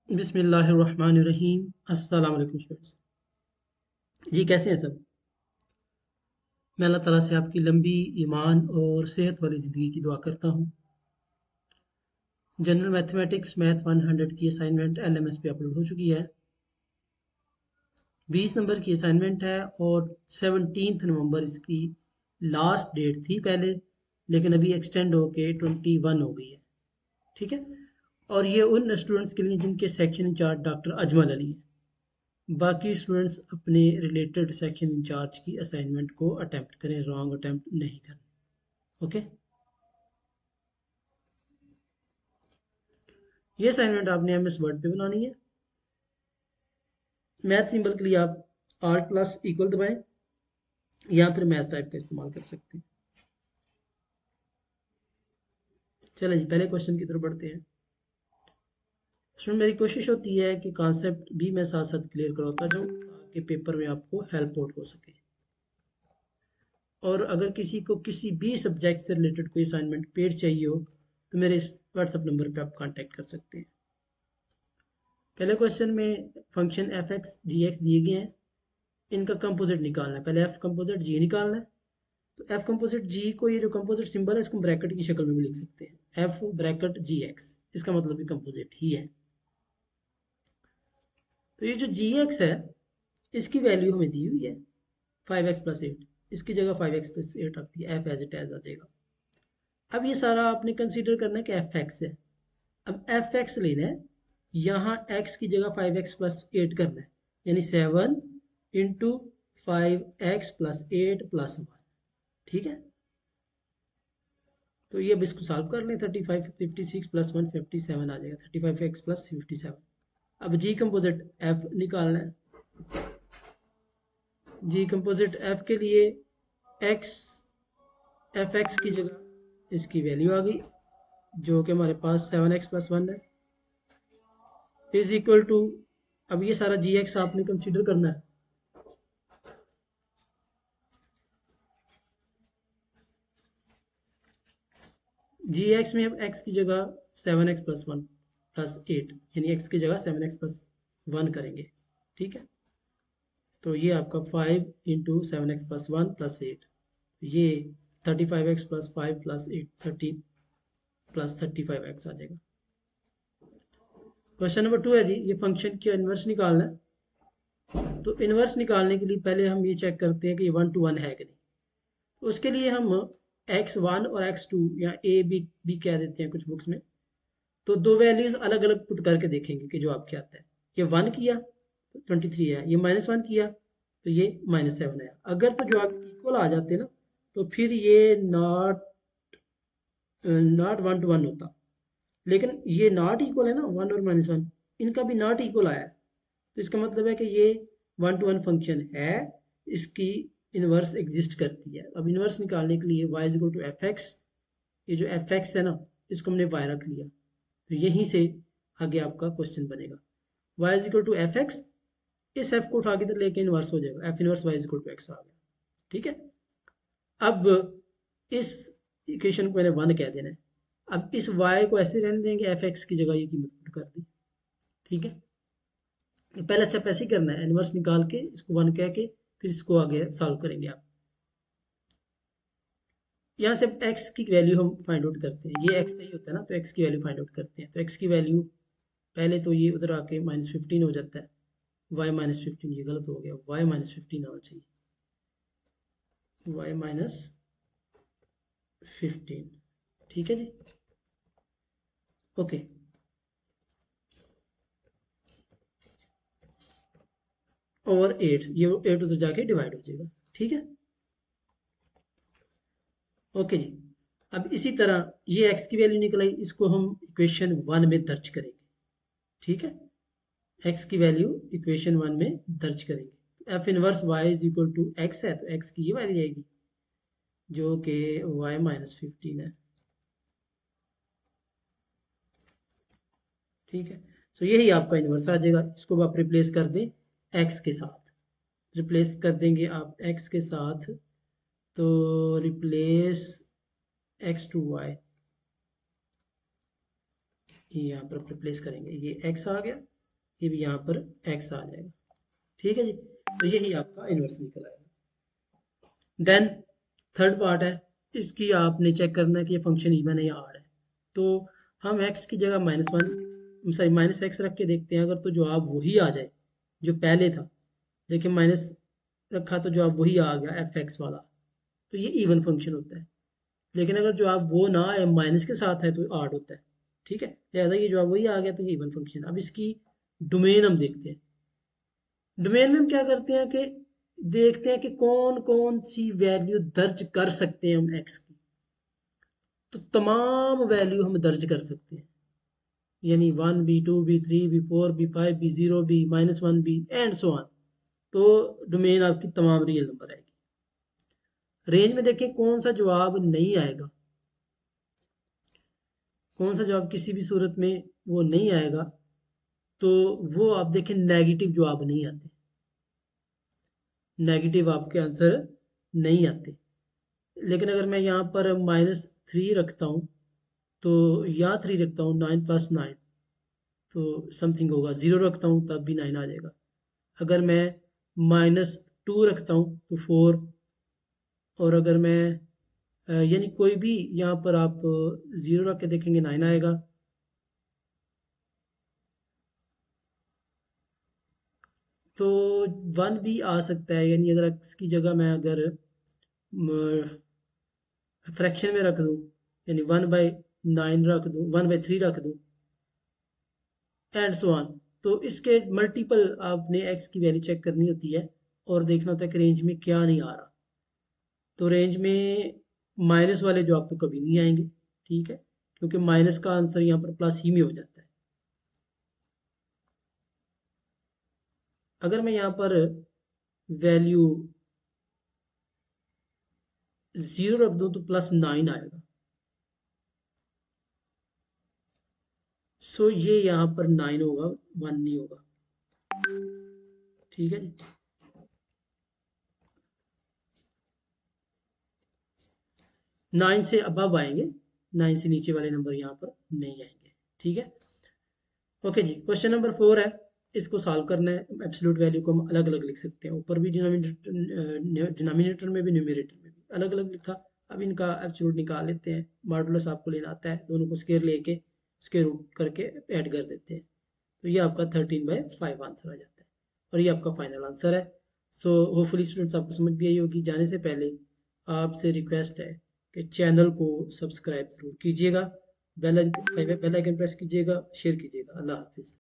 बिस्मिल्लाहिर्रहमानिर्रहीम। अस्सलाम वालेकुम स्टूडेंट्स। जी कैसे हैं सब। मैं अल्लाह ताला से आपकी लंबी ईमान और सेहत वाली ज़िंदगी की दुआ करता हूँ। जनरल मैथमेटिक्स मैथ 100 की असाइनमेंट एलएमएस पे अपलोड हो चुकी है। 20 नंबर की असाइनमेंट है और 17 नवंबर इसकी लास्ट डेट थी पहले, लेकिन अभी एक्सटेंड होके 21 हो गई है। ठीक है। और ये उन स्टूडेंट्स के लिए जिनके section incharge doctor Ajmal Ali है। बाकी स्टूडेंट्स अपने रिलेटेड सेक्शन इंचार्ज की असाइनमेंट को अटेम्प्ट करें, रॉन्ग अटेम्प्ट नहीं करें। ओके। ये असाइनमेंट आपने एमएस वर्ड पे बनानी है। मैथ सिंबल के लिए आप आर्ट प्लस इक्वल दबाएं या फिर मैथ टाइप का इस्तेमाल कर सकते हैं। चलें जी, पहले क्वेश्चन की तरफ बढ़ते हैं। इसमें मेरी कोशिश होती है कि कॉन्सेप्ट भी मैं साथ साथ क्लियर करवाता जाऊँ ताकि पेपर में आपको हेल्प आउट हो सके। और अगर किसी को किसी भी सब्जेक्ट से रिलेटेड कोई असाइनमेंट पेड चाहिए हो तो मेरे इस व्हाट्सएप नंबर पे आप कांटेक्ट कर सकते हैं। पहले क्वेश्चन में फंक्शन एफ एक्स जी एक्स दिए गए हैं, इनका कंपोजिट निकालना है। पहले एफ कंपोजिट जी निकालना है। तो एफ कंपोजिट जी को, ये जो कंपोजिट सिंबल है इसको ब्रैकेट की शक्ल में भी लिख सकते हैं, एफ ब्रैकेट जी एक्स, इसका मतलब भी कंपोजिट ही है। तो ये जो जी एक्स है इसकी वैल्यू हमें दी हुई है 5x+8, इसकी जगह 5x+8 रख दिया, एफ एज इट एज आ जाएगा। अब ये सारा आपने कंसीडर करना है कि एफ एक्स है। अब एफ एक्स लेना है, यहाँ x की जगह 5x+8 करना है, यानी 7 इंटू 5x+8+1। ठीक है। तो ये अब इसको सॉल्व कर लें। 35 56 प्लस 1 57 आ जाएगा, 35x+57। अब जी कंपोजिट एफ निकालना है। जी कंपोजिट एफ के लिए एक्स, एफ एक्स की जगह इसकी वैल्यू आ गई जो कि हमारे पास 7x+1 है, इज इक्वल टू, अब ये सारा जी एक्स आपने कंसिडर करना है। जी एक्स में अब एक्स की जगह 7x+1+8, यानी एक्स की जगह 7x+1 करेंगे। ठीक है। तो ये आपका 5 इंटू 7x+1+8, ये 35x+5+8 30 प्लस 35x आ जाएगा। क्वेश्चन नंबर 2 है जी, ये फंक्शन की इन्वर्स निकालना है। तो इन्वर्स निकालने के लिए पहले हम ये चेक करते हैं कि ये 1 to 1 है कि नहीं। तो उसके लिए हम x1 और x2 या a b कह देते हैं कुछ बुक्स में, तो दो वैल्यूज अलग अलग पुट करके देखेंगे कि जो आपके आता है। ये 1 किया तो 23 है, ये -1 किया तो ये -7 है। अगर तो जो आप इक्वल आ जाते ना तो फिर ये नॉट नॉट 1 to 1 होता, लेकिन ये नॉट इक्वल है ना, 1 और -1, इनका भी नॉट इक्वल आया है। तो इसका मतलब है कि ये 1 to 1 फंक्शन है, इसकी इनवर्स एग्जिस्ट करती है। अब इनवर्स निकालने के लिए y equal to F X, ये जो एफ एक्स है ना इसको हमने y रख लिया, तो यहीं से आगे आपका क्वेश्चन बनेगा। y equal to F X, इस f को उठा के इधर लेके इनवर्स हो जाएगा, F inverse y equal to X आ गया। ठीक है। अब इस इक्वेशन को मैंने 1 कह देना है। अब इस y को ऐसे रहने देंगे, एफ एक्स की जगह ये कीमत पुट कर दी। ठीक है। पहला स्टेप ऐसे ही करना है, इनवर्स निकाल के इसको 1 कह के फिर इसको आगे सॉल्व करेंगे आप। यहाँ से x की वैल्यू हम फाइंड आउट करते हैं, ये x चाहिए होता है ना, तो x की वैल्यू फाइंड आउट करते हैं। तो x की वैल्यू पहले तो ये उधर आके -15 हो जाता है, y -15, ये गलत हो गया, y -15 आना चाहिए, y -15। ठीक है जी। ओके। ओवर 8, ये 8 उधर जाके डिवाइड हो जाएगा। ठीक है। ओके जी। अब इसी तरह ये x की वैल्यू निकल आई, इसको हम इक्वेशन 1 में दर्ज करेंगे। ठीक है। x की वैल्यू इक्वेशन 1 में दर्ज करेंगे। F inverse y is equal to X है, तो x की ये वैल्यू आएगी जो कि y -15 है। ठीक है। तो यही आपका इनवर्स आ जाएगा। इसको आप रिप्लेस कर दें x के साथ, रिप्लेस कर देंगे आप x के साथ, तो रिप्लेस x टू y, यहाँ पर रिप्लेस करेंगे, ये x आ गया ये भी यहाँ पर x आ जाएगा। ठीक है जी, तो यही आपका इन्वर्स निकल आएगा। देन थर्ड पार्ट है, इसकी आपने चेक करना है कि ये फंक्शन इवन है या ऑड है। तो हम x की जगह -1 रख के देखते हैं, अगर तो जवाब वही आ जाए जो पहले था, लेकिन माइनस रखा तो जवाब वही आ गया एफ एक्स वाला, तो ये इवन फंक्शन होता है। लेकिन अगर जवाब वो ना आए, माइनस के साथ है, तो ऑड होता है। ठीक है, लिहाजा ये जवाब वही आ गया तो ये इवन फंक्शन। अब इसकी डोमेन हम देखते हैं। डोमेन में हम क्या करते हैं कि देखते हैं कि कौन कौन सी वैल्यू दर्ज कर सकते हैं हम एक्स की। तो तमाम वैल्यू हम दर्ज कर सकते हैं, यानी 1 b 2 b 3 b 4 b 5 b 0 b -1 b तो डोमेन आपकी तमाम रियल नंबर आएगी। रेंज में देखें कौन सा जवाब नहीं आएगा, कौन सा जवाब किसी भी सूरत में वो नहीं आएगा। तो वो आप देखें, नेगेटिव जवाब नहीं आते, नेगेटिव आपके आंसर नहीं आते। लेकिन अगर मैं यहाँ पर -3 रखता हूँ, तो या 3 रखता हूँ, 9 + 9 तो समथिंग होगा, 0 रखता हूँ तब भी 9 आ जाएगा। अगर मैं -2 रखता हूँ तो 4, और अगर मैं यानी कोई भी यहाँ पर आप 0 रख के देखेंगे 9 आएगा। तो 1 भी आ सकता है, यानी अगर इसकी जगह मैं अगर फ्रैक्शन में रख दूँ, यानी 1/9 रख दूँ, 1/3 रख दूँ, एंड सो ऑन। तो इसके मल्टीपल आपने एक्स की वैल्यू चेक करनी होती है और देखना होता है कि रेंज में क्या नहीं आ रहा। तो रेंज में माइनस वाले जवाब तो कभी नहीं आएंगे। ठीक है, क्योंकि माइनस का आंसर यहाँ पर प्लस ही में हो जाता है। अगर मैं यहाँ पर वैल्यू 0 रख दूँ तो +9 आएगा। सो ये यहाँ पर 9 होगा, 1 नहीं होगा। ठीक है जी, 9 से अबव आएंगे, 9 से नीचे वाले नंबर यहाँ पर नहीं आएंगे। ठीक है, ओके जी। क्वेश्चन नंबर 4 है, इसको सॉल्व करना है। एब्सोल्यूट वैल्यू को हम अलग अलग लिख सकते हैं, ऊपर भी डिनोमिनेटर में भी न्यूमरेटर में भी अलग अलग लिखा। अब इनका एब्सोल्यूट निकाल लेते हैं। मॉडुलस आपको लेना आता है, दोनों को स्क्वायर लेके स्क्वायर रूट करके ऐड कर देते हैं, तो ये आपका 13/5 आंसर आ जाता है, और ये आपका फाइनल आंसर है। सो होपफुली स्टूडेंट्स आपको समझ भी आई होगी। जाने से पहले आपसे रिक्वेस्ट है कि चैनल को सब्सक्राइब जरूर कीजिएगा, बेल आइकन प्रेस कीजिएगा, शेयर कीजिएगा। अल्लाह हाफिज़।